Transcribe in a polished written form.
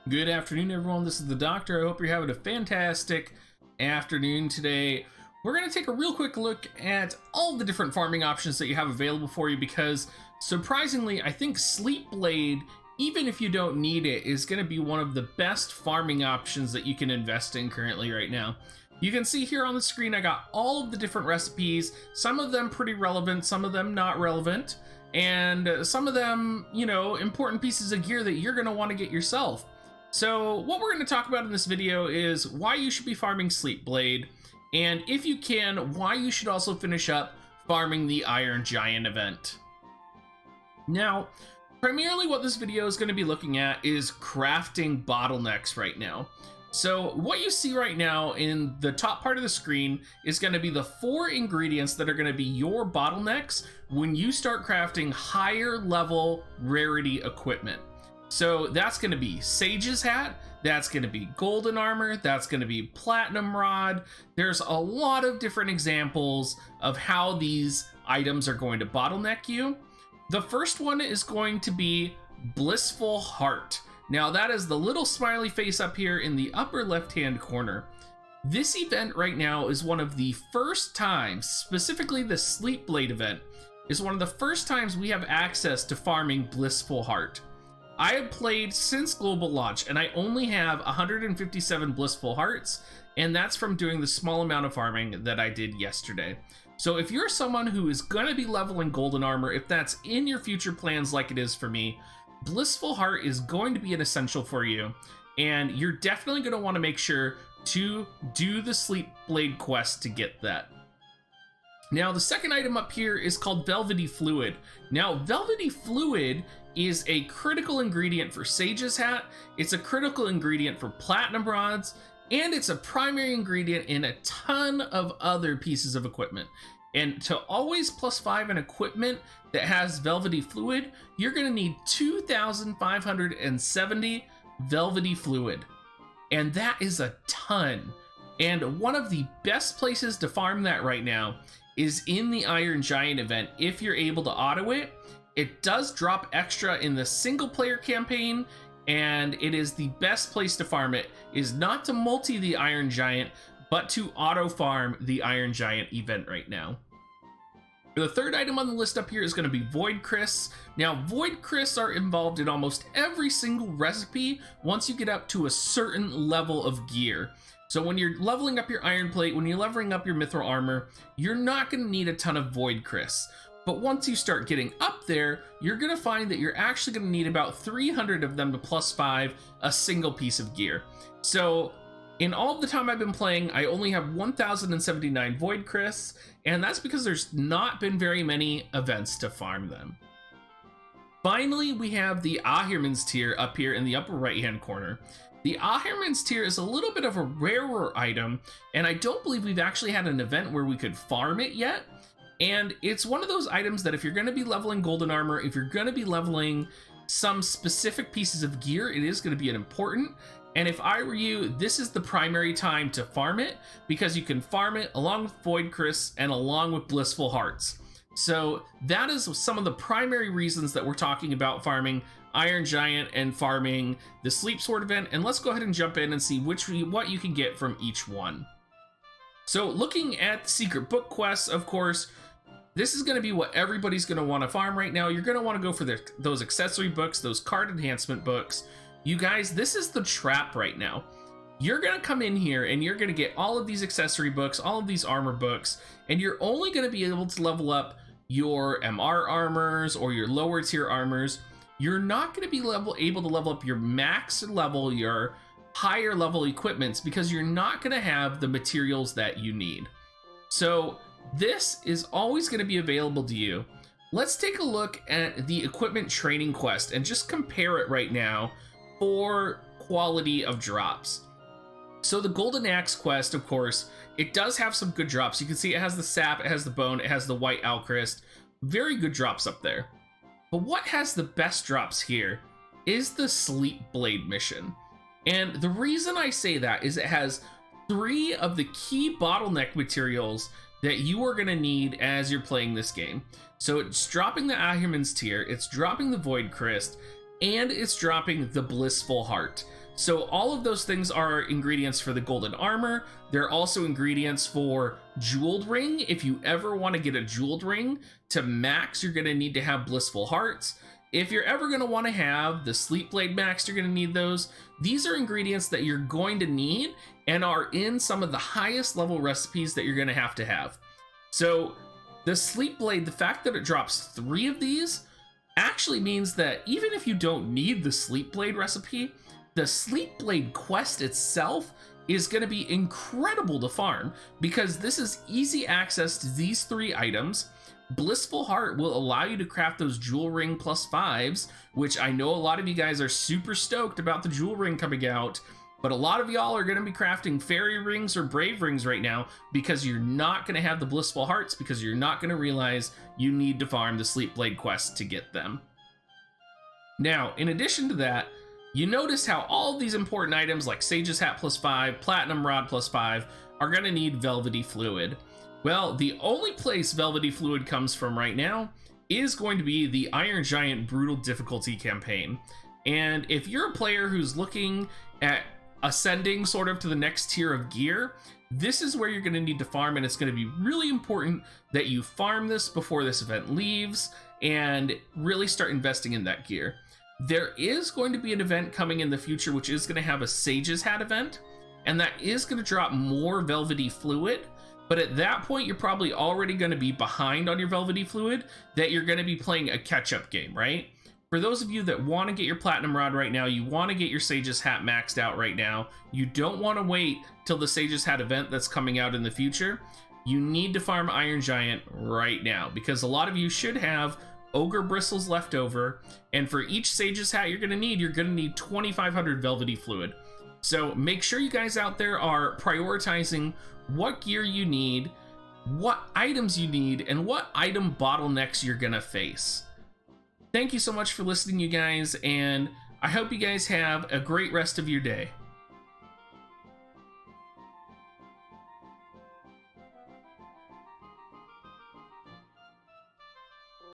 Good afternoon, everyone. This is the Doctor. I hope you're having a fantastic afternoon today. We're going to take a real quick look at all the different farming options that you have available for you because, surprisingly, I think Sleep Blade, even if you don't need it, is going to be one of the best farming options that you can invest in currently right now. You can see here on the screen I got all of the different recipes, some of them pretty relevant, some of them not relevant, and some of them, important pieces of gear that you're going to want to get yourself. So what we're going to talk about in this video is why you should be farming Sleep Blade, and if you can, why you should also finish up farming the Iron Giant event. Now, primarily what this video is going to be looking at is crafting bottlenecks right now. So what you see right now in the top part of the screen is going to be the 4 ingredients that are going to be your bottlenecks when you start crafting higher level rarity equipment. So that's going to be Sage's Hat, that's going to be Golden Armor, that's going to be Platinum Rod. There's a lot of different examples of how these items are going to bottleneck you. The first one is going to be Blissful Heart. Now that is the little smiley face up here in the upper left-hand corner. This event right now is one of the first times, specifically the Sleep Blade event, is one of the first times we have access to farming Blissful Heart. I have played since global launch and I only have 157 Blissful Hearts, and that's from doing the small amount of farming that I did yesterday. So if you're someone who is going to be leveling Golden Armor, if that's in your future plans like it is for me, Blissful Heart is going to be an essential for you, and you're definitely going to want to make sure to do the Sleep Blade quest to get that. Now, the second item up here is called Velvety Fluid. Now, Velvety Fluid is a critical ingredient for Sage's Hat, it's a critical ingredient for Platinum Rods, and it's a primary ingredient in a ton of other pieces of equipment. And to always +5 an equipment that has Velvety Fluid, you're going to need 2,570 Velvety Fluid. And that is a ton. And one of the best places to farm that right now is in the Iron Giant event. If you're able to auto it, it does drop extra in the single player campaign, and it is the best place to farm it, is not to multi the Iron Giant, but to auto farm the Iron Giant event right now. The third item on the list up here is going to be Void Crysts. Now, Void Crysts are involved in almost every single recipe once you get up to a certain level of gear. So when you're leveling up your Iron Plate, when you're leveling up your Mithril Armor, you're not going to need a ton of Void Crysts. But once you start getting up there, you're going to find that you're actually going to need about 300 of them to +5 a single piece of gear. So in all of the time I've been playing, I only have 1,079 Void Crysts, and that's because there's not been very many events to farm them. Finally, we have the Ahriman's Tear up here in the upper right-hand corner. The Ahriman's Tear is a little bit of a rarer item, and I don't believe we've actually had an event where we could farm it yet. And it's one of those items that if you're going to be leveling Golden Armor, if you're going to be leveling some specific pieces of gear, it is going to be an important. And if I were you, this is the primary time to farm it, because you can farm it along with Void Crysts and along with Blissful Hearts. So that is some of the primary reasons that we're talking about farming Iron Giant and farming the Sleep Sword event. And let's go ahead and jump in and see what you can get from each one. So looking at secret book quests, of course, this is going to be what everybody's going to want to farm right now. You're going to want to go for those accessory books, those card enhancement books. You guys, this is the trap right now. You're going to come in here and you're going to get all of these accessory books, all of these armor books, and you're only going to be able to level up your MR armors or your lower tier armors. You're not going to be able to level up your max level, your higher level equipments, because you're not going to have the materials that you need. So this is always going to be available to you. Let's take a look at the equipment training quest and just compare it right now for quality of drops. So the Golden Axe quest, of course, it does have some good drops. You can see it has the sap, it has the bone, it has the white owl crest. Very good drops up there. But what has the best drops here is the Sleep Blade mission. And the reason I say that is it has 3 of the key bottleneck materials that you are going to need as you're playing this game. So it's dropping the Ahriman's Tear, it's dropping the Void Cryst, and it's dropping the Blissful Heart. So all of those things are ingredients for the golden armor. They're also ingredients for jeweled ring. If you ever want to get a jeweled ring to max, you're going to need to have Blissful Hearts. If you're ever going to want to have the Sleep Blade max, you're going to need those. These are ingredients that you're going to need and are in some of the highest level recipes that you're going to have. So the Sleep Blade, the fact that it drops 3 of these actually means that even if you don't need the Sleep Blade recipe, the Sleep Blade quest itself is going to be incredible to farm, because this is easy access to these 3 items. Blissful Heart will allow you to craft those jewel ring +5s, which I know a lot of you guys are super stoked about the jewel ring coming out, but a lot of y'all are going to be crafting fairy rings or brave rings right now because you're not going to have the Blissful Hearts, because you're not going to realize you need to farm the Sleep Blade quest to get them. Now, in addition to that, you notice how all of these important items like Sage's Hat +5, Platinum Rod +5 are going to need Velvety Fluid. Well, the only place Velvety Fluid comes from right now is going to be the Iron Giant Brutal Difficulty campaign. And if you're a player who's looking at ascending sort of to the next tier of gear, this is where you're going to need to farm, and it's going to be really important that you farm this before this event leaves and really start investing in that gear. There is going to be an event coming in the future which is going to have a Sage's Hat event, and that is going to drop more Velvety Fluid. But at that point, you're probably already going to be behind on your Velvety Fluid, that you're going to be playing a catch-up game, right? For those of you that want to get your Platinum Rod right now, you want to get your Sage's Hat maxed out right now, you don't want to wait till the Sage's Hat event that's coming out in the future, you need to farm Iron Giant right now, because a lot of you should have Ogre Bristles left over, and for each Sage's Hat you're going to need 2,500 Velvety Fluid. So make sure you guys out there are prioritizing what gear you need, what items you need, and what item bottlenecks you're gonna face. Thank you so much for listening, you guys, and I hope you guys have a great rest of your day.